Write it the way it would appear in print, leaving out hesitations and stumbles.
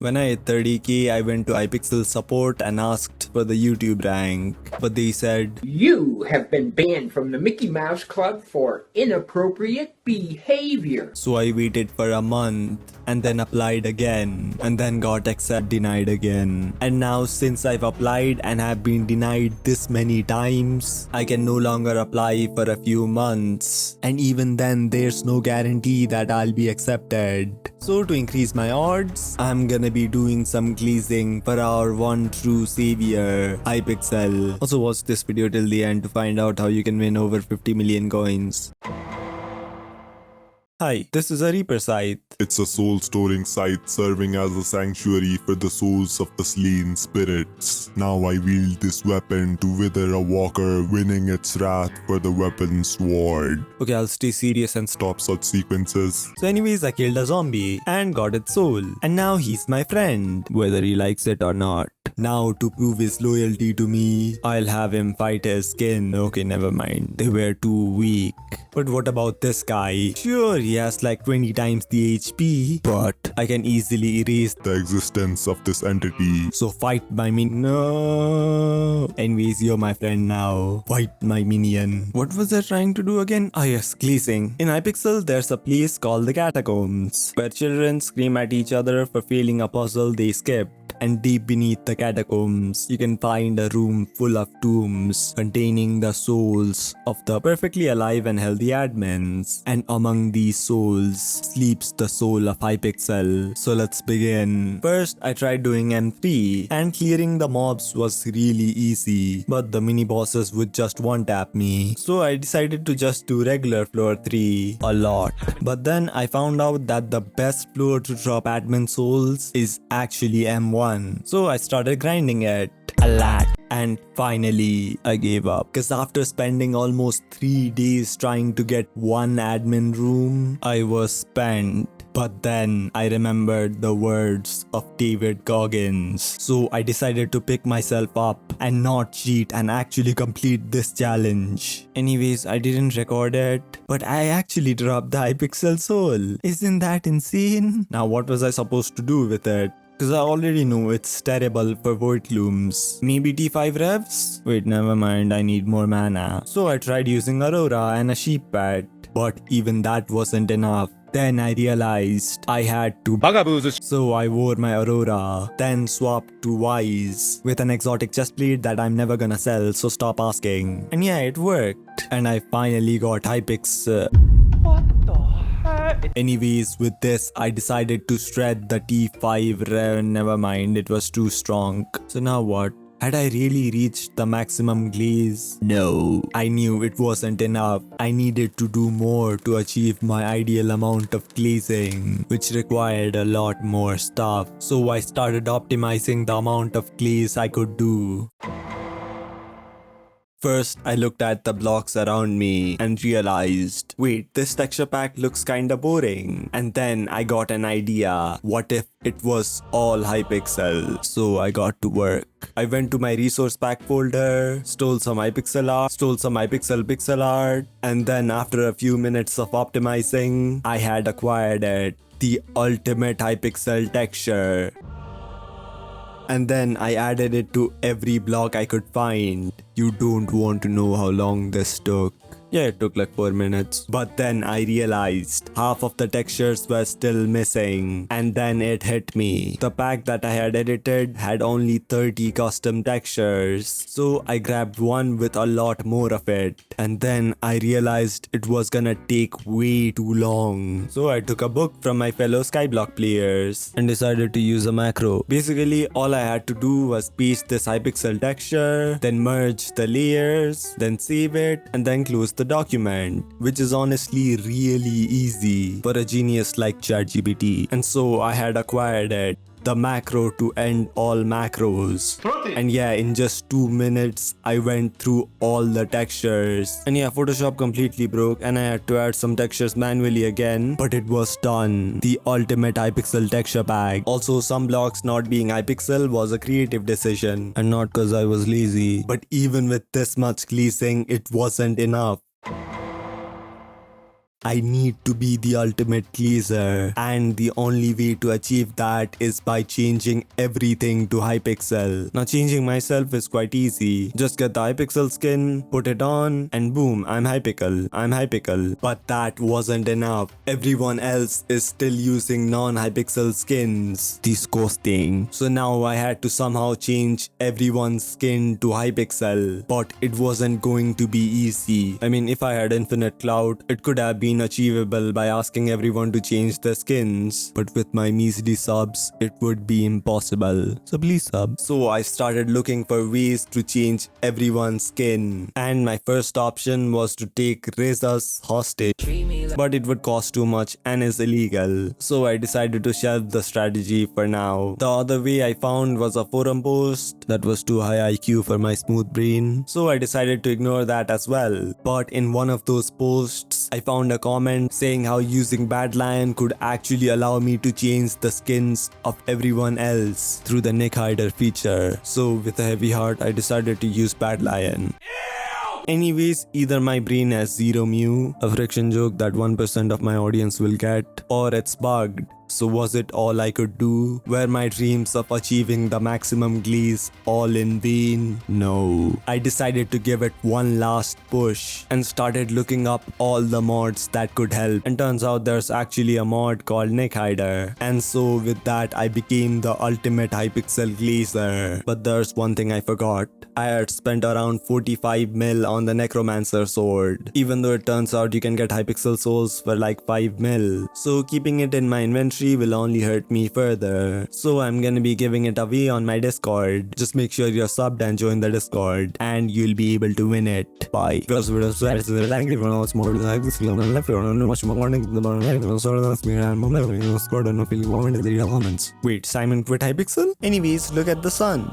When I hit 30k, I went to Hypixel support and asked for the YouTube rank, but they said, "You have been banned from the Mickey Mouse Club for inappropriate behavior." So I waited for a month and then applied again and then got denied again. And now since I've applied and have been denied this many times, I can no longer apply for a few months. And even then there's no guarantee that I'll be accepted. So to increase my odds, I'm gonna be doing some glazing for our one true savior, Hypixel. Also watch this video till the end to find out how you can win over 50 million coins. Hi, this is a Reaper site. It's a soul-storing site serving as a sanctuary for the souls of the slain spirits. Now I wield this weapon to wither a walker, winning its wrath for the weapon's sword. Okay, I'll stay serious and stop. Stop such sequences. So anyways, I killed a zombie and got its soul. And now he's my friend, whether he likes it or not. Now to prove his loyalty to me, I'll have him fight his skin. Okay, never mind. They were too weak. But what about this guy? Sure, he has like 20 times the HP, but I can easily erase The existence of this entity. so fight my No. Anyways, you're my friend now. Fight my minion. What was I trying to do again? Ah yes, glazing. In Hypixel, there's a place called the Catacombs, where children scream at each other for failing a puzzle they skipped. And deep beneath the catacombs, you can find a room full of tombs containing the souls of the perfectly alive and healthy admins. And among these souls sleeps the soul of Hypixel. So let's begin. First, I tried doing M3 and clearing the mobs was really easy, but the mini bosses would just one-tap me. So I decided to just do regular floor 3 a lot. But then I found out that the best floor to drop admin souls is actually M1. So I started grinding it a lot. And finally, I gave up. Cause after spending almost 3 days trying to get one admin room, I was spent. But then I remembered the words of David Goggins. So I decided to pick myself up and not cheat and actually complete this challenge. Anyways, I didn't record it, but I actually dropped the Hypixel soul. Isn't that insane? Now what was I supposed to do with it? Cause I already know it's terrible for void looms. Maybe T5 revs? Wait, never mind, I need more mana. So I tried using Aurora and a sheep pet, but even that wasn't enough. Then I realized I had to Bugabooze. So I wore my Aurora, then swapped to Wise with an exotic chestplate that I'm never gonna sell, so stop asking. And yeah, it worked. And I finally got Hypixel. Anyways, with this, I decided to shred the T5 rev. Never mind, it was too strong. So now what? Had I really reached the maximum glaze? No. I knew it wasn't enough. I needed to do more to achieve my ideal amount of glazing, which required a lot more stuff. So I started optimizing the amount of glaze I could do. First, I looked at the blocks around me and realized, wait, this texture pack looks kinda boring. And then I got an idea. What if it was all Hypixel? So I got to work. I went to my resource pack folder, stole some Hypixel art, stole some Hypixel pixel art, and then after a few minutes of optimizing, I had acquired it. The ultimate Hypixel texture. And then I added it to every block I could find. You don't want to know how long this took. Yeah, it took like 4 minutes. But then I realized half of the textures were still missing. And then it hit me. The pack that I had edited had only 30 custom textures. So I grabbed one with a lot more of it. And then I realized it was gonna take way too long. So I took a book from my fellow Skyblock players and decided to use a macro. Basically, all I had to do was paste this Hypixel texture, then merge the layers, then save it, and then close the document, which is honestly really easy for a genius like ChatGPT. And so I had acquired it, the macro to end all macros. And yeah, in just 2 minutes, I went through all the textures. And yeah, Photoshop completely broke and I had to add some textures manually again, but it was done. The ultimate Hypixel texture pack. Also, some blocks not being Hypixel was a creative decision and not cause I was lazy. But even with this much glazing, it wasn't enough. I need to be the ultimate Glazer, and the only way to achieve that is by changing everything to Hypixel. Now changing myself is quite easy. Just get the Hypixel skin, put it on, and boom, I'm Hypixel. But that wasn't enough. Everyone else is still using non-Hypixel skins. Disgusting. So now I had to somehow change everyone's skin to Hypixel, but it wasn't going to be easy. I mean, if I had infinite clout, it could have been achievable by asking everyone to change their skins, but with my measly subs, it would be impossible. So please sub. So I started looking for ways to change everyone's skin, and my first option was to take Reza's hostage, but it would cost too much and is illegal. So I decided to shelve the strategy for now. The other way I found was a forum post that was too high IQ for my smooth brain, so I decided to ignore that as well. But in one of those posts, I found a comment saying how using Bad Lion could actually allow me to change the skins of everyone else through the Nick Hider feature. So with a heavy heart, I decided to use Bad Lion. Anyways, either my brain has zero mu, a friction joke that 1% of my audience will get, or it's bugged. So was it all I could do? Were my dreams of achieving the maximum glaze all in vain? No. I decided to give it one last push and started looking up all the mods that could help, and turns out there's actually a mod called Nick Hider, and so with that I became the ultimate Hypixel Glazer. But there's one thing I forgot. I had spent around 45 mil on the Necromancer sword, even though it turns out you can get Hypixel souls for like 5 mil. So keeping it in my inventory will only hurt me further. So I'm gonna be giving it away on my Discord. Just make sure you're subbed and join the Discord, and you'll be able to win it. Bye. Wait, Simon quit Hypixel? Anyways, look at the sun.